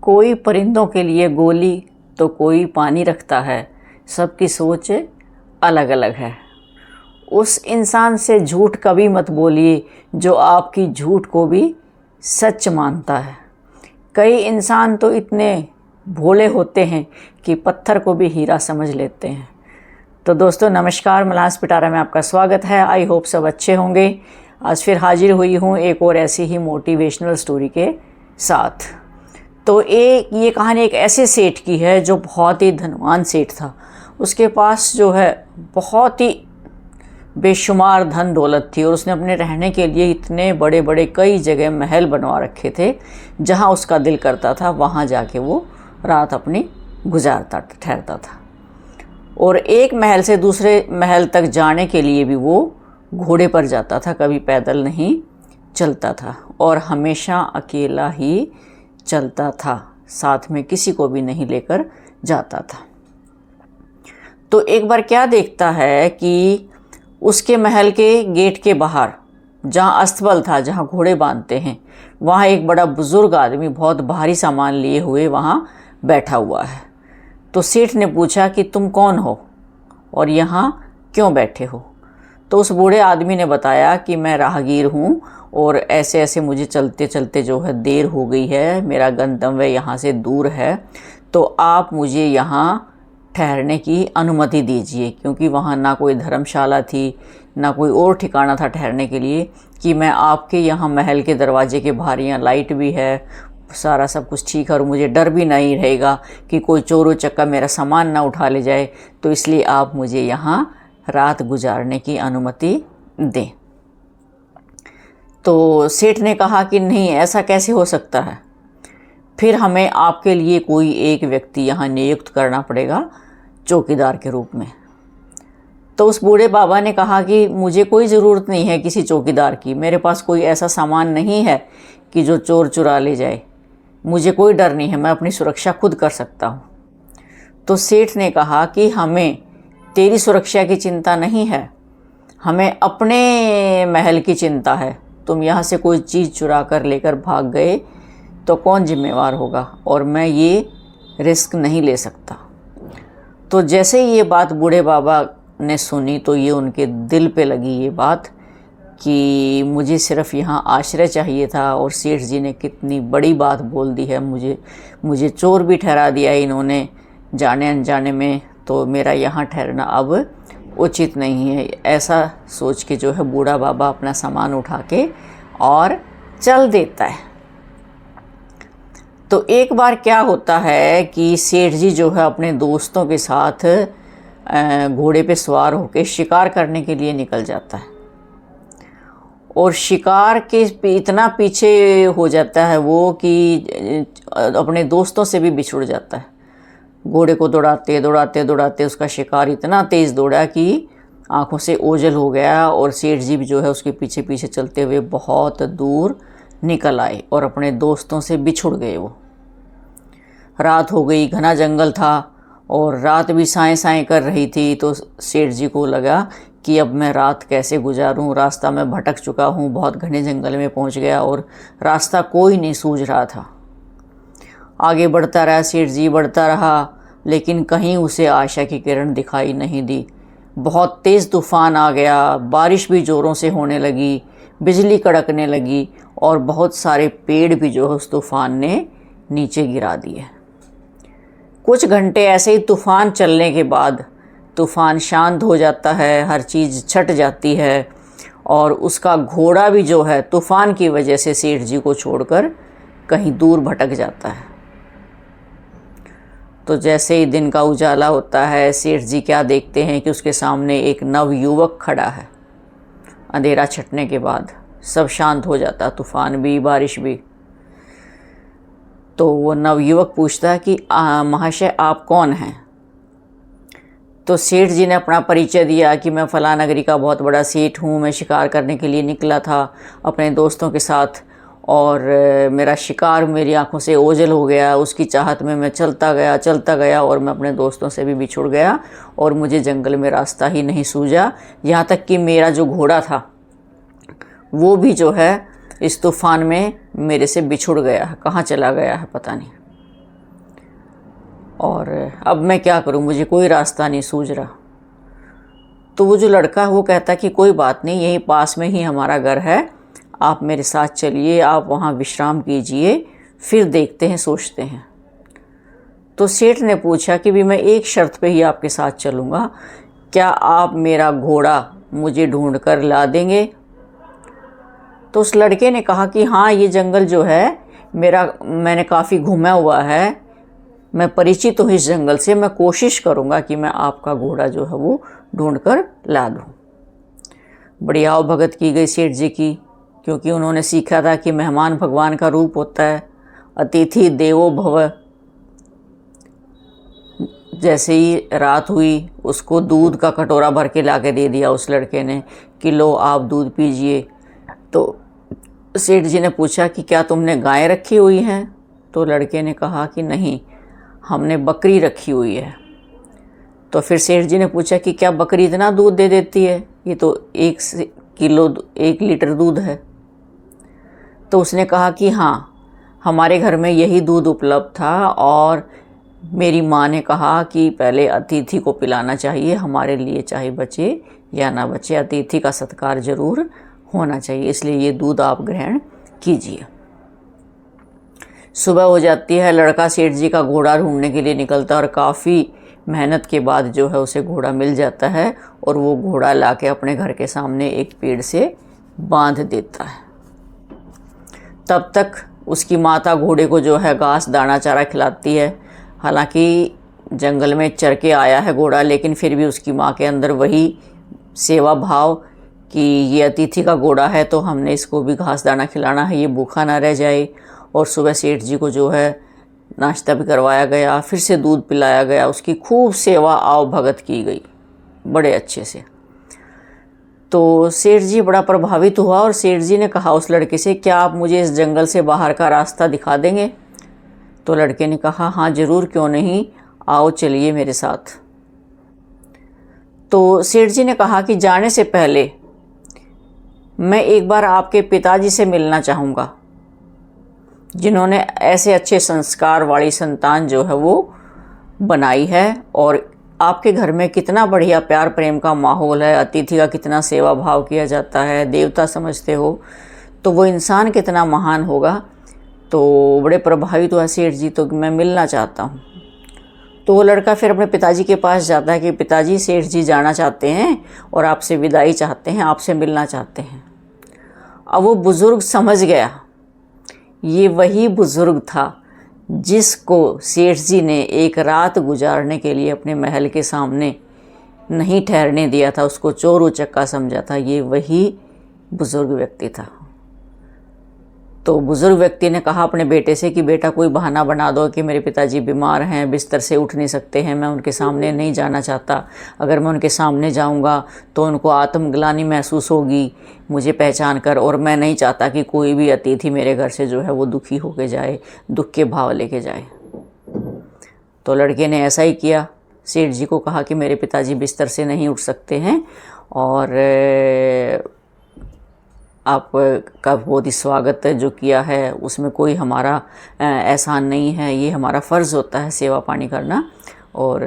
कोई परिंदों के लिए गोली तो कोई पानी रखता है, सबकी सोच अलग अलग है। उस इंसान से झूठ कभी मत बोलिए जो आपकी झूठ को भी सच मानता है। कई इंसान तो इतने भोले होते हैं कि पत्थर को भी हीरा समझ लेते हैं। तो दोस्तों नमस्कार, मलास पिटारा में आपका स्वागत है। आई होप सब अच्छे होंगे। आज फिर हाजिर हुई हूँ एक और ऐसी ही मोटिवेशनल स्टोरी के साथ। तो ये कहानी एक ऐसे सेठ की है जो बहुत ही धनवान सेठ था। उसके पास जो है बहुत ही बेशुमार धन दौलत थी और उसने अपने रहने के लिए इतने बड़े बड़े कई जगह महल बनवा रखे थे। जहाँ उसका दिल करता था वहाँ जाके वो रात अपनी गुजारता ठहरता था। और एक महल से दूसरे महल तक जाने के लिए भी वो घोड़े पर जाता था, कभी पैदल नहीं चलता था और हमेशा अकेला ही चलता था, साथ में किसी को भी नहीं लेकर जाता था। तो एक बार क्या देखता है कि उसके महल के गेट के बाहर जहाँ अस्तबल था, जहाँ घोड़े बांधते हैं, वहाँ एक बड़ा बुजुर्ग आदमी बहुत भारी सामान लिए हुए वहाँ बैठा हुआ है। तो सेठ ने पूछा कि तुम कौन हो और यहाँ क्यों बैठे हो? तो उस बूढ़े आदमी ने बताया कि मैं राहगीर हूँ और ऐसे ऐसे मुझे चलते चलते जो है देर हो गई है, मेरा गंतव्य यहाँ से दूर है, तो आप मुझे यहाँ ठहरने की अनुमति दीजिए, क्योंकि वहाँ ना कोई धर्मशाला थी ना कोई और ठिकाना था ठहरने के लिए, कि मैं आपके यहाँ महल के दरवाजे के बाहर, यहाँ लाइट भी है, सारा सब कुछ ठीक है और मुझे डर भी नहीं रहेगा कि कोई चोर उचक्का मेरा सामान ना उठा ले जाए, तो इसलिए आप मुझे यहाँ रात गुजारने की अनुमति दें। तो सेठ ने कहा कि नहीं, ऐसा कैसे हो सकता है, फिर हमें आपके लिए कोई एक व्यक्ति यहाँ नियुक्त करना पड़ेगा चौकीदार के रूप में। तो उस बूढ़े बाबा ने कहा कि मुझे कोई ज़रूरत नहीं है किसी चौकीदार की, मेरे पास कोई ऐसा सामान नहीं है कि जो चोर चुरा ले जाए, मुझे कोई डर नहीं है, मैं अपनी सुरक्षा खुद कर सकता हूँ। तो सेठ ने कहा कि हमें तेरी सुरक्षा की चिंता नहीं है, हमें अपने महल की चिंता है। तुम यहाँ से कोई चीज़ चुरा कर लेकर भाग गए तो कौन जिम्मेवार होगा, और मैं ये रिस्क नहीं ले सकता। तो जैसे ये बात बूढ़े बाबा ने सुनी तो ये उनके दिल पे लगी ये बात कि मुझे सिर्फ यहाँ आश्रय चाहिए था और सेठ जी ने कितनी बड़ी बात बोल दी है, मुझे चोर भी ठहरा दिया इन्होंने जाने अनजाने में, तो मेरा यहाँ ठहरना अब उचित नहीं है। ऐसा सोच के जो है बूढ़ा बाबा अपना सामान उठा के और चल देता है। तो एक बार क्या होता है कि सेठ जी जो है अपने दोस्तों के साथ घोड़े पे सवार होकर शिकार करने के लिए निकल जाता है और शिकार के इतना पीछे हो जाता है वो कि अपने दोस्तों से भी बिछुड़ जाता है। घोड़े को दौड़ाते दौड़ाते दौड़ाते उसका शिकार इतना तेज़ दौड़ा कि आंखों से ओझल हो गया और सेठ जी भी जो है उसके पीछे पीछे चलते हुए बहुत दूर निकल आए और अपने दोस्तों से बिछुड़ गए। वो रात हो गई, घना जंगल था और रात भी साएं साएं कर रही थी। तो सेठ जी को लगा कि अब मैं रात कैसे गुजारूं, रास्ता मैं भटक चुका हूं, बहुत घने जंगल में पहुंच गया और रास्ता कोई नहीं सूझ रहा था। आगे बढ़ता रहा सेठ जी, बढ़ता रहा, लेकिन कहीं उसे आशा की किरण दिखाई नहीं दी। बहुत तेज़ तूफ़ान आ गया, बारिश भी ज़ोरों से होने लगी, बिजली कड़कने लगी और बहुत सारे पेड़ भी जो है उस तूफ़ान ने नीचे गिरा दिए। कुछ घंटे ऐसे ही तूफ़ान चलने के बाद तूफ़ान शांत हो जाता है, हर चीज़ छट जाती है और उसका घोड़ा भी जो है तूफ़ान की वजह से सेठ जी को छोड़कर कहीं दूर भटक जाता है। तो जैसे ही दिन का उजाला होता है, सेठ जी क्या देखते हैं कि उसके सामने एक नवयुवक खड़ा है। अंधेरा छटने के बाद सब शांत हो जाता, तूफ़ान भी, बारिश भी। तो वो नवयुवक पूछता है कि महाशय आप कौन हैं? तो सेठ जी ने अपना परिचय दिया कि मैं फलां नगरी का बहुत बड़ा सेठ हूँ, मैं शिकार करने के लिए निकला था अपने दोस्तों के साथ और मेरा शिकार मेरी आंखों से ओझल हो गया, उसकी चाहत में मैं चलता गया और मैं अपने दोस्तों से भी बिछुड़ गया और मुझे जंगल में रास्ता ही नहीं सूझा, यहाँ तक कि मेरा जो घोड़ा था वो भी जो है इस तूफ़ान में मेरे से बिछुड़ गया है, कहाँ चला गया है पता नहीं। और अब मैं क्या करूं, मुझे कोई रास्ता नहीं सूझ रहा। तो वो जो लड़का है वो कहता कि कोई बात नहीं, यहीं पास में ही हमारा घर है, आप मेरे साथ चलिए, आप वहाँ विश्राम कीजिए, फिर देखते हैं, सोचते हैं। तो सेठ ने पूछा कि भी मैं एक शर्त पे ही आपके साथ चलूँगा, क्या आप मेरा घोड़ा मुझे ढूंढ कर ला देंगे? तो उस लड़के ने कहा कि हाँ, ये जंगल जो है मैंने काफ़ी घूमा हुआ है, मैं परिचित हूँ इस जंगल से, मैं कोशिश करूँगा कि मैं आपका घोड़ा जो है वो ढूंढ कर ला दूँ। बड़ी आओ भगत की गई सेठ जी की, क्योंकि उन्होंने सीखा था कि मेहमान भगवान का रूप होता है, अतिथि देवो भव। जैसे ही रात हुई, उसको दूध का कटोरा भर के ला के दे दिया उस लड़के ने कि लो आप दूध पीजिए। तो सेठ जी ने पूछा कि क्या तुमने गाय रखी हुई हैं? तो लड़के ने कहा कि नहीं, हमने बकरी रखी हुई है। तो फिर सेठ जी ने पूछा कि क्या बकरी इतना दूध दे देती है? ये तो 1 लीटर दूध है। तो उसने कहा कि हाँ, हमारे घर में यही दूध उपलब्ध था और मेरी माँ ने कहा कि पहले अतिथि को पिलाना चाहिए, हमारे लिए चाहे बचे या ना बचे, अतिथि का सत्कार जरूर होना चाहिए, इसलिए ये दूध आप ग्रहण कीजिए। सुबह हो जाती है, लड़का सेठ जी का घोड़ा ढूंढने के लिए निकलता है और काफ़ी मेहनत के बाद जो है उसे घोड़ा मिल जाता है और वो घोड़ा लाके अपने घर के सामने एक पेड़ से बांध देता है। तब तक उसकी माता घोड़े को जो है घास दाना चारा खिलाती है। हालांकि जंगल में चर के आया है घोड़ा, लेकिन फिर भी उसकी माँ के अंदर वही सेवा भाव कि ये अतिथि का घोड़ा है तो हमने इसको भी घास दाना खिलाना है, ये भूखा ना रह जाए। और सुबह सेठ जी को जो है नाश्ता भी करवाया गया, फिर से दूध पिलाया गया, उसकी खूब सेवा आव भगत की गई बड़े अच्छे से। तो सेठ जी बड़ा प्रभावित हुआ और सेठ जी ने कहा उस लड़के से, क्या आप मुझे इस जंगल से बाहर का रास्ता दिखा देंगे? तो लड़के ने कहा हाँ ज़रूर, क्यों नहीं, आओ चलिए मेरे साथ। तो सेठ जी ने कहा कि जाने से पहले मैं एक बार आपके पिताजी से मिलना चाहूँगा, जिन्होंने ऐसे अच्छे संस्कार वाली संतान जो है वो बनाई है, और आपके घर में कितना बढ़िया प्यार प्रेम का माहौल है, अतिथि का कितना सेवा भाव किया जाता है, देवता समझते हो, तो वो इंसान कितना महान होगा। तो बड़े प्रभावित हुआ सेठ जी, तो मैं मिलना चाहता हूँ। तो वो लड़का फिर अपने पिताजी के पास जाता है कि पिताजी, सेठ जी जाना चाहते हैं और आपसे विदाई चाहते हैं, आपसे मिलना चाहते हैं। अब वो बुज़ुर्ग समझ गया, ये वही बुज़ुर्ग था जिसको सेठ जी ने एक रात गुजारने के लिए अपने महल के सामने नहीं ठहरने दिया था, उसको चोर उचक्का समझा था, ये वही बुज़ुर्ग व्यक्ति था। तो बुज़ुर्ग व्यक्ति ने कहा अपने बेटे से कि बेटा कोई बहाना बना दो कि मेरे पिताजी बीमार हैं, बिस्तर से उठ नहीं सकते हैं, मैं उनके सामने नहीं जाना चाहता, अगर मैं उनके सामने जाऊंगा तो उनको आत्मग्लानि महसूस होगी मुझे पहचान कर, और मैं नहीं चाहता कि कोई भी अतिथि मेरे घर से जो है वो दुखी होके जाए, दुख के भाव लेके जाए। तो लड़के ने ऐसा ही किया, सेठ जी को कहा कि मेरे पिताजी बिस्तर से नहीं उठ सकते हैं और आपका बहुत ही स्वागत जो किया है उसमें कोई हमारा एहसान नहीं है, ये हमारा फ़र्ज़ होता है सेवा पानी करना, और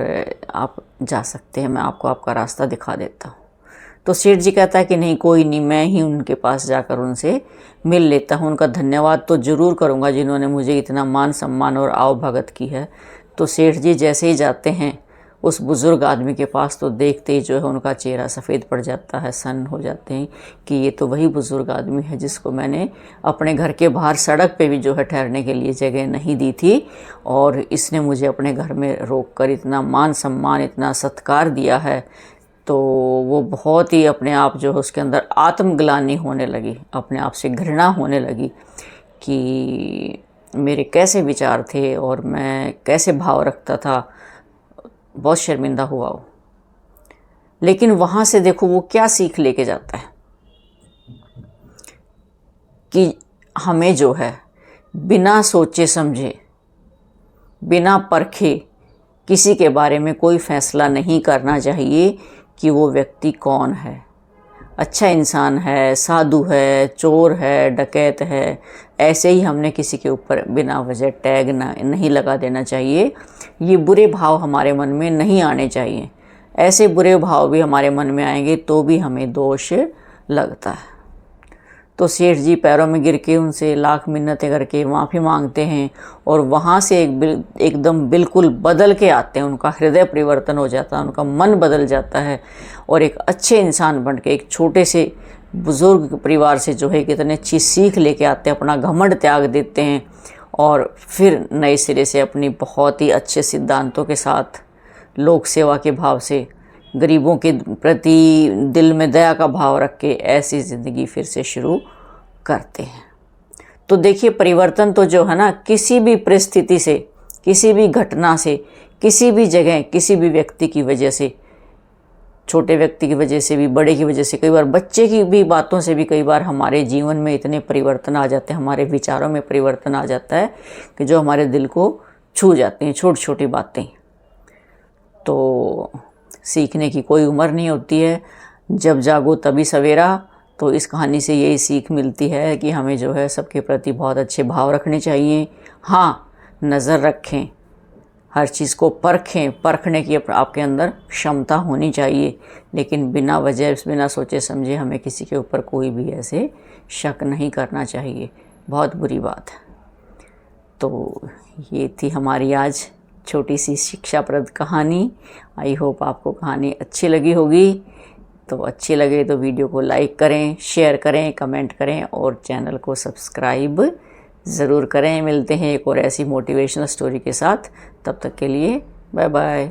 आप जा सकते हैं, मैं आपको आपका रास्ता दिखा देता हूँ। तो सेठ जी कहता है कि नहीं कोई नहीं, मैं ही उनके पास जाकर उनसे मिल लेता हूँ, उनका धन्यवाद तो ज़रूर करूँगा जिन्होंने मुझे इतना मान सम्मान और आव भगत की है। तो सेठ जी जैसे ही जाते हैं उस बुज़ुर्ग आदमी के पास, तो देखते ही जो है उनका चेहरा सफ़ेद पड़ जाता है, सन्न हो जाते हैं कि ये तो वही बुज़ुर्ग आदमी है जिसको मैंने अपने घर के बाहर सड़क पे भी जो है ठहरने के लिए जगह नहीं दी थी, और इसने मुझे अपने घर में रोककर इतना मान सम्मान, इतना सत्कार दिया है। तो वो बहुत ही अपने आप जो है उसके अंदर आत्मग्लानि होने लगी, अपने आप से घृणा होने लगी कि मेरे कैसे विचार थे और मैं कैसे भाव रखता था, बहुत शर्मिंदा हुआ वो। लेकिन वहाँ से देखो वो क्या सीख लेके जाता है कि हमें जो है बिना सोचे समझे, बिना परखे किसी के बारे में कोई फैसला नहीं करना चाहिए कि वो व्यक्ति कौन है, अच्छा इंसान है, साधु है, चोर है, डकैत है, ऐसे ही हमने किसी के ऊपर बिना वजह टैग नहीं लगा देना चाहिए। ये बुरे भाव हमारे मन में नहीं आने चाहिए। ऐसे बुरे भाव भी हमारे मन में आएंगे तो भी हमें दोष लगता है। तो सेठ जी पैरों में गिर के उनसे लाख मिन्नतें करके माफ़ी मांगते हैं और वहाँ से एकदम बिल्कुल बदल के आते हैं। उनका हृदय परिवर्तन हो जाता है, उनका मन बदल जाता है और एक अच्छे इंसान बन के एक छोटे से बुज़ुर्ग परिवार से जो है कितने अच्छी सीख लेके आते हैं, अपना घमंड त्याग देते हैं और फिर नए सिरे से अपनी बहुत ही अच्छे सिद्धांतों के साथ लोक सेवा के भाव से गरीबों के प्रति दिल में दया का भाव रख के ऐसी ज़िंदगी फिर से शुरू करते हैं। तो देखिए, परिवर्तन तो जो है ना, किसी भी परिस्थिति से, किसी भी घटना से, किसी भी जगह, किसी भी व्यक्ति की वजह से, छोटे व्यक्ति की वजह से भी, बड़े की वजह से, कई बार बच्चे की भी बातों से भी कई बार हमारे जीवन में इतने परिवर्तन आ जाते हैं, हमारे विचारों में परिवर्तन आ जाता है कि जो हमारे दिल को छू जाते हैं छोटी छोटी बातें। तो सीखने की कोई उम्र नहीं होती है, जब जागो तभी सवेरा। तो इस कहानी से यही सीख मिलती है कि हमें जो है सबके प्रति बहुत अच्छे भाव रखने चाहिए। हाँ, नज़र रखें, हर चीज़ को परखें, परखने की आपके अंदर क्षमता होनी चाहिए, लेकिन बिना वजह, बिना सोचे समझे हमें किसी के ऊपर कोई भी ऐसे शक नहीं करना चाहिए। बहुत बुरी बात है। तो ये थी हमारी आज छोटी सी शिक्षाप्रद कहानी। आई होप आपको कहानी अच्छी लगी होगी। तो अच्छी लगे तो वीडियो को लाइक करें, शेयर करें, कमेंट करें और चैनल को सब्सक्राइब ज़रूर करें। मिलते हैं एक और ऐसी मोटिवेशनल स्टोरी के साथ। तब तक के लिए बाय बाय।